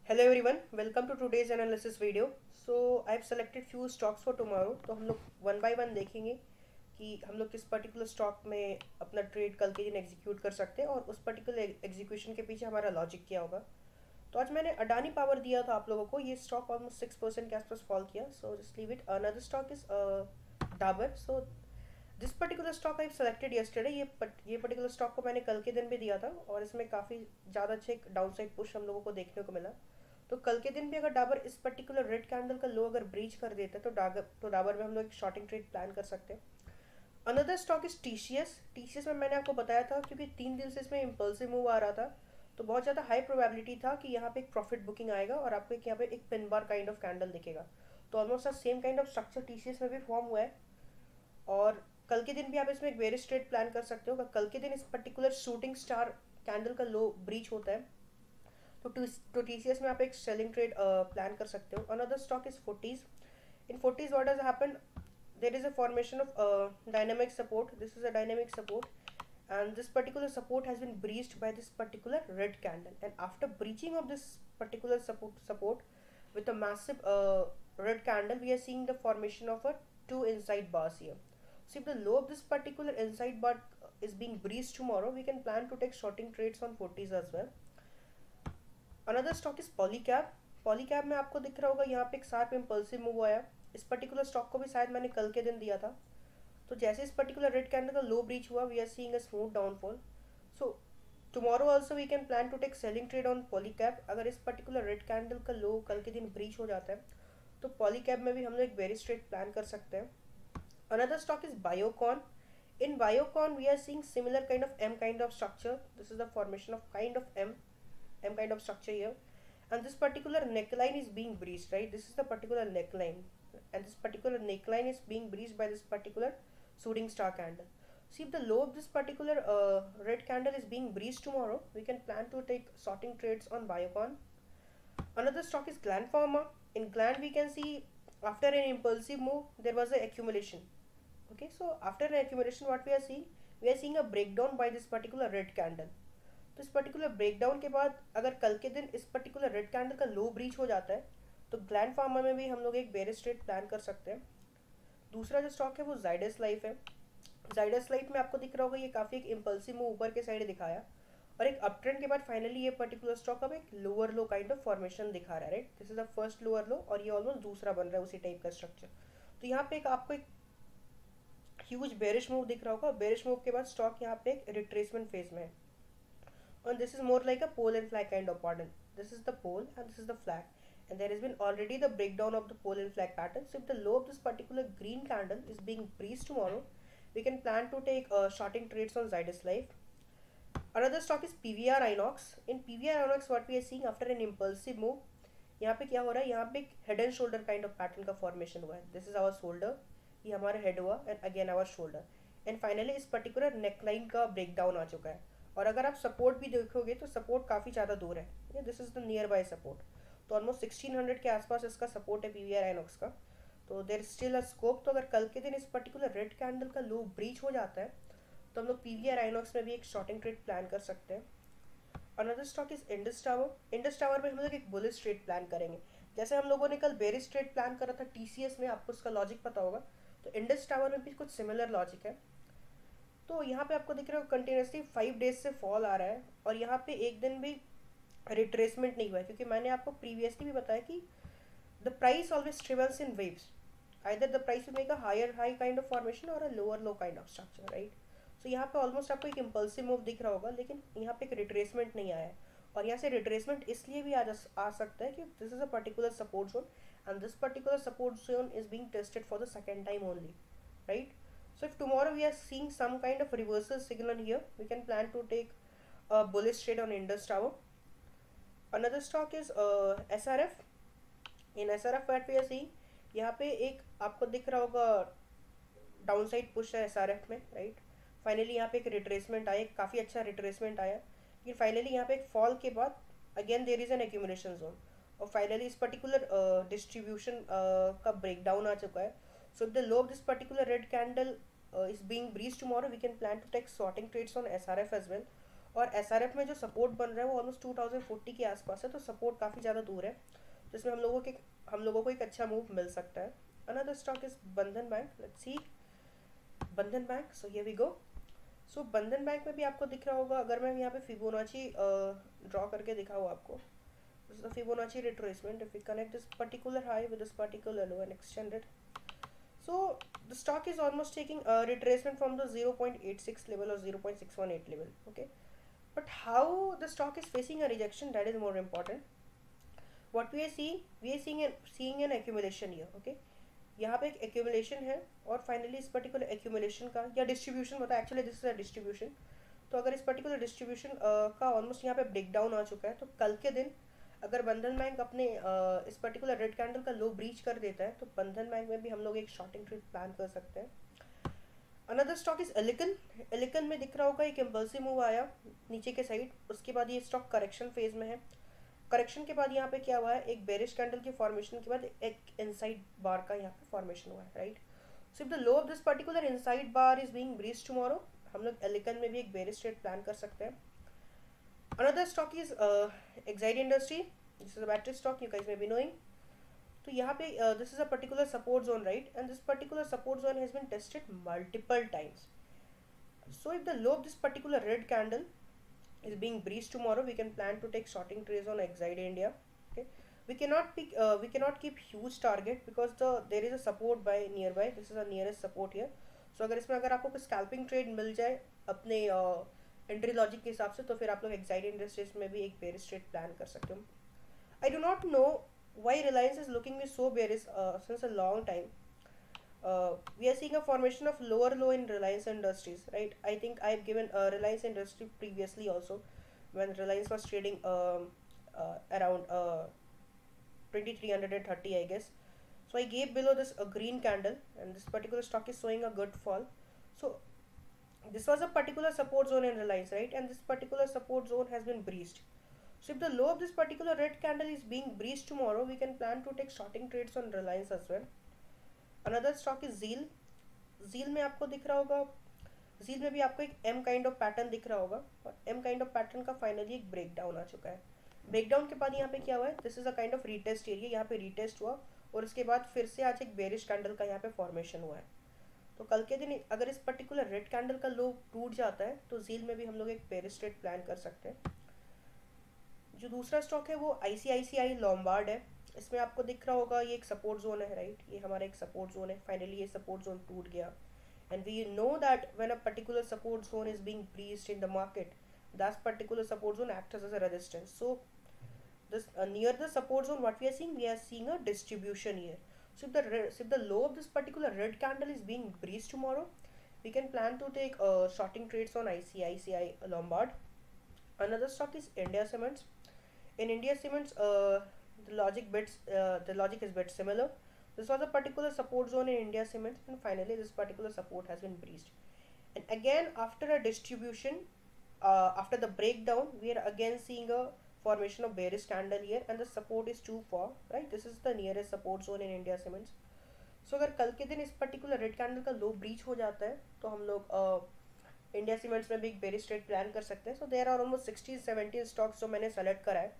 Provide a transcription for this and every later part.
Hello everyone, welcome to today's analysis video. So I have selected few stocks for tomorrow. तो हम लोग one by one देखेंगे कि हम लोग किस पर्टिकुलर स्टॉक में अपना ट्रेड कल के दिन एग्जीक्यूट कर सकते हैं और उस पर्टिकुलर एग्जीक्यूशन के पीछे हमारा लॉजिक क्या होगा। तो आज मैंने अडानी पावर दिया था आप लोगों को। ये स्टॉक ऑलमोस्ट 6% के आसपास फॉल किया। So just leave it. Another stock is Dabur. So this particular stock I selected yesterday. ये पर्टिकुलर स्टॉक को मैंने कल के दिन भी दिया था और इसमें काफ़ी ज़्यादा अच्छे डाउन साइड पुश हम लोगों को देखने को मिला। तो कल के दिन भी अगर डाबर इस पर्टिकुलर रेड कैंडल का लो अगर ब्रीच कर देता है तो डाबर में हम लोग एक शॉर्टिंग ट्रेड प्लान कर सकते हैं। Another stock is TCS. TCS में मैंने आपको बताया था क्योंकि 3 दिन से इसमें इम्पल्सिव मूव आ रहा था, तो बहुत ज़्यादा हाई प्रोबेबिलिटी था कि यहाँ पे एक प्रॉफिट बुकिंग आएगा और आपको एक यहाँ पे एक pin bar kind of candle दिखेगा। तो almost same kind of structure TCS में भी फॉर्म हुआ है। और कल के दिन भी आप इसमें एक वेरियस ट्रेड प्लान कर सकते हो। अगर कल के दिन इस पर्टिकुलर शूटिंग स्टार कैंडल का लो ब्रीच होता है तो टीसीएस में आप एक सेलिंग ट्रेड प्लान कर सकते हो। Another stock is forties. In forties what has happened, there is a formation of dynamic support. This is a dynamic support, and this particular support has been breached by this particular red candle, and after breaching of this particular support with a massive red candle, we are seeing the formation of a two inside bars here. So if the low of this particular inside bar is being breached tomorrow, we can plan to take shorting trades on 40s as well. Another stock is Polycab. Polycab में आपको दिख रहा होगा यहाँ पे एक sharp impulsive move आया। इस पर्टिकुलर स्टॉक को भी शायद मैंने कल के दिन दिया था। तो जैसे इस पर्टिकुलर रेड कैंडल का लो ब्रीच हुआ, we are seeing a smooth downfall. So tomorrow also we can plan to take selling trade on Polycab. अगर इस पर्टिकुलर रेड कैंडल का लो कल के दिन ब्रीच हो जाता है तो पॉलीकैब में भी हम लोग एक वेरी स्ट्रेट प्लान कर सकते हैं। Another stock is Biocon. In Biocon, we are seeing similar kind of M kind of structure. This is the formation of kind of M kind of structure here, and this particular neckline is being breached, right? This is the particular neckline, and this particular neckline is being breached by this particular shooting star candle. See, if the low of this particular red candle is being breached tomorrow, we can plan to take sorting trades on Biocon. Another stock is Gland Pharma. In Gland, we can see after an impulsive move, there was a accumulation. Okay, so after an accumulation, what we are seeing a breakdown by this particular red candle. तो इस particular breakdown के बाद अगर कल के दिन इस particular red candle का लो ब्रीच हो जाता है तो ग्लैंड फार्मा में भी हम लोग एक बेरिश ट्रेड प्लान कर सकते हैं। दूसरा जो स्टॉक है वो जाइडस लाइफ है। जाइडस लाइफ में आपको दिख रहा होगा ये काफ़ी एक इम्पल्सिव मूव ऊपर के साइड दिखाया और एक अप ट्रेंड के बाद फाइनली ये पर्टिकुलर स्टॉक अब एक lower low kind of formation दिखा रहा है, right? This is the first lower लो और ये ऑलमोस्ट दूसरा बन रहा है उसी टाइप का स्ट्रक्चर। तो यहाँ पे एक आपको एक ह्यूज बेरिश मूव दिख रहा होगा। बेरिश मूव के बाद स्टॉक यहाँ पे एक रिट्रेसमेंट फेज में है and this is more like a pole and flag kind of pattern. This is the pole and this is the flag, and there has been already the breakdown of the pole and flag pattern. So if the low of this particular green candle is being breached tomorrow, we can plan to take shorting trades on Zydus Life. Another stock is PVR Inox. In PVR Inox, what we are seeing after an impulsive move, यहाँ पे क्या हो रहा है, यहाँ पे एक head and shoulder kind of pattern का फॉर्मेशन हुआ है। दिस इज आवर शोल्डर, ये हमारा हेड हुआ and again our shoulder, and finally इस पर्टिकुलर नेकलाइन का ब्रेकडाउन आ चुका है। और अगर आप सपोर्ट भी देखोगे तो सपोर्ट काफ़ी ज़्यादा दूर है। This is the near by support. तो ऑलमोस्ट 1600 के आसपास इसका सपोर्ट है पीवीआर आइनॉक्स का। तो देर स्टिल अ स्कोप। तो अगर कल के दिन इस पर्टिकुलर रेड कैंडल का लो ब्रीच हो जाता है तो हम लोग पीवीआर आइनॉक्स में भी एक शॉर्टिंग ट्रेड प्लान कर सकते हैं। Another stock is Indus tower. Indus tower में हम लोग एक बुलिश ट्रेड प्लान करेंगे। जैसे हम लोगों ने कल बेरिश ट्रेड प्लान करा था टीसीएस में, आपको उसका लॉजिक पता होगा, तो इंडस टावर में भी कुछ सिमिलर लॉजिक है। तो यहाँ पे आपको दिख रहा है कंटिन्यूसली 5 डेज से फॉल आ रहा है और यहाँ पे एक दिन भी रिट्रेसमेंट नहीं हुआ है, क्योंकि मैंने आपको प्रीवियसली भी बताया कि the price always travels in waves. Either the price will make a higher high kind of formation और a lower low kind of structure, right? So यहाँ पे ऑलमोस्ट आपको एक इम्पल्सिव मूव दिख रहा होगा, लेकिन यहाँ पे एक रिट्रेसमेंट नहीं आया है। और यहाँ से रिट्रेसमेंट इसलिए भी आ सकता है कि this is a particular support zone and this particular support zone is being tested for the second time only, right? So if tomorrow we are seeing some kind of reversal signal here, we can plan to take a bullish trade on Indus Tower. Another stock is SRF. In SRF what we are seeing, यहाँ पे एक आपको दिख रहा होगा down side push है SRF में, right? Finally यहाँ पे एक रिट्रेसमेंट आया, काफ़ी अच्छा रिट्रेसमेंट आया, लेकिन फाइनली यहाँ पे एक फॉल के बाद again there is an accumulation zone और फाइनली इस पर्टिकुलर डिस्ट्रीब्यूशन का ब्रेकडाउन आ चुका है। So if the low of this particular red candle is being breached tomorrow, we can plan to take sorting trades on SRF as well. और SRF में जो support बन रहा है वो ऑलमोस्ट 2040 के आसपास है, तो सपोर्ट काफ़ी ज़्यादा दूर है, जिसमें हम लोगों को एक अच्छा मूव मिल सकता है. Another stock is Bandhan Bank. Let's see Bandhan Bank. So here we go. So Bandhan Bank में भी आपको दिख रहा होगा, अगर मैं यहाँ पे फिबोनाची ड्रॉ करके दिखाऊँ आपको, this is the Fibonacci retracement. If we connect this particular high with this particular low and extend it, so the stock is almost taking a retracement from the 0.86 level or 0.618 level. Okay, but how the stock is facing a rejection, that is more important. What we are seeing an accumulation here. Okay, यहाँ पे एक accumulation है और finally इस particular accumulation का या distribution होता है, actually this is a distribution. तो अगर इस particular distribution का almost यहाँ पे breakdown आ चुका है, तो कल के दिन अगर बंधन बैंक अपने इस पर्टिकुलर रेड कैंडल का लो ब्रीच कर देता है, तो बंधन बैंक में भी हम लोग एक शॉर्टिंग ट्रेड प्लान कर सकते हैं. Another stock is Elecon. Elecon में दिख रहा होगा एक इम्पल्सिव मूव आया नीचे के साइड, उसके बाद ये स्टॉक करेक्शन फेज में है. करेक्शन के बाद यहाँ पे क्या हुआ है, एक बेरिश कैंडल की फॉर्मेशन के बाद एक इनसाइड बार का यहाँ पे फॉर्मेशन हुआ है, right. So if the low of this particular inside bar is being breached tomorrow, हम लोग एलिकन में भी एक बेरिश ट्रेड प्लान कर सकते हैं. Another stock is Exide Industry. This is a battery stock, you guys may be knowing. तो यहाँ पे this is a particular support zone, right? And this particular support zone has been tested multiple times. So if the low of this particular red candle is being breached tomorrow, we can plan to take shorting trades on Exide India. Okay, we cannot keep huge target because there is a support by nearby. This is the nearest support here. So अगर आपको कोई scalping trade मिल जाए अपने entry logic के हिसाब से, तो फिर आप लोग एक्साइड इंडस्ट्रीज में भी एक बेरिश ट्रेड प्लान कर सकते हो. I do not know why Reliance is looking me so bearish since a long time. We are seeing a formation of lower low in Reliance Industries, right. I think I have given Reliance Industry previously also when Reliance was trading around 2330, I guess. So I gave below this a green candle and this particular stock is showing a good fall. So this was a particular support zone in Reliance, right? And this particular support zone has been breached. So if the low of this particular red candle is being breached tomorrow, we can plan to take shorting trades on Reliance as well. Another stock is Zeal. Zeal में आपको दिख रहा होगा, Zeal में भी आपको एक M kind of pattern दिख रहा होगा, और M kind of pattern का finally एक breakdown आ चुका है. Breakdown के बाद यहाँ पे क्या हुआ है, this is a kind of retest area. यहाँ पे retest हुआ और उसके बाद फिर से आज एक bearish candle का यहाँ पे formation हुआ है. तो कल के दिन अगर इस पर्टिकुलर रेड कैंडल का लो टूट जाता है, तो जील में भी हम लोग एक बेरिश ट्रेड प्लान कर सकते हैं. जो दूसरा स्टॉक है वो ICICI लॉम्बार्ड है. इसमें आपको दिख रहा होगा ये एक सपोर्ट जोन है, राइट. ये हमारा एक सपोर्ट जोन है. फाइनली ये सपोर्ट जोन टूट गया and we know that when a particular support zone is being breached in the market, that particular support zone acts as a resistance. So this near the support zone what we are seeing a distribution here. So if the low of this particular red candle is being breached tomorrow, we can plan to take shorting trades on ICICI Lombard. Another stock is India Cements. In India Cements, the logic is bit similar. This was a particular support zone in India Cements, and finally this particular support has been breached. And again, after a distribution, after the breakdown, we are again seeing a formation of bearish candle here and the support is too far, right. This is the nearest support zone in India Cements. So अगर कल के दिन इस particular red candle का low breach हो जाता है, तो हम लोग इंडिया सीमेंट्स में भी एक बेरिश ट्रेड प्लान कर सकते हैं. So there are almost 16-17 stocks जो मैंने सेलेक्ट करा है.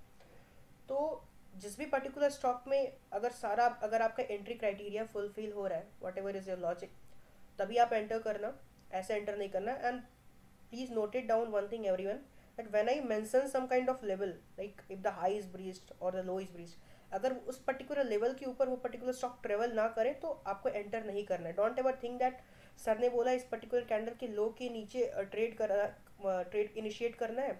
तो जिस भी पर्टिकुलर स्टॉक में अगर आपका एंट्री क्राइटेरिया फुलफिल हो रहा है, what ever is your logic, तभी आप एंटर करना, ऐसे एंटर नहीं करना. And please note it down one thing everyone, that when I mention some kind of level, like if the high is breached or the low is breached, अगर उस particular level के ऊपर वो particular stock travel ना करे तो आपको enter नहीं करना है. Don't ever think that sir ने बोला इस पर्टिकुलर कैंडल के लो के नीचे ट्रेड इनिशिएट करना है,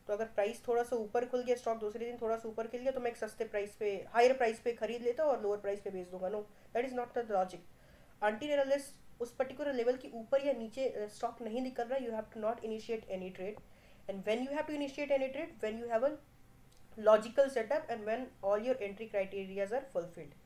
तो अगर प्राइस थोड़ा सा ऊपर खुल गया, स्टॉक दूसरे दिन थोड़ा सा ऊपर खुल गया, तो मैं एक सस्ते प्राइस पे हायर प्राइस पे खरीद लेता हूँ और लोअर प्राइस पे बेच दूंगा. No, that is not the logic. Until unless उस पर्टिकुलर लेवल के ऊपर या नीचे स्टॉक नहीं निकल रहा, you have to not initiate any trade. And when you have to initiate any trade, when you have a logical setup and when all your entry criteria are fulfilled.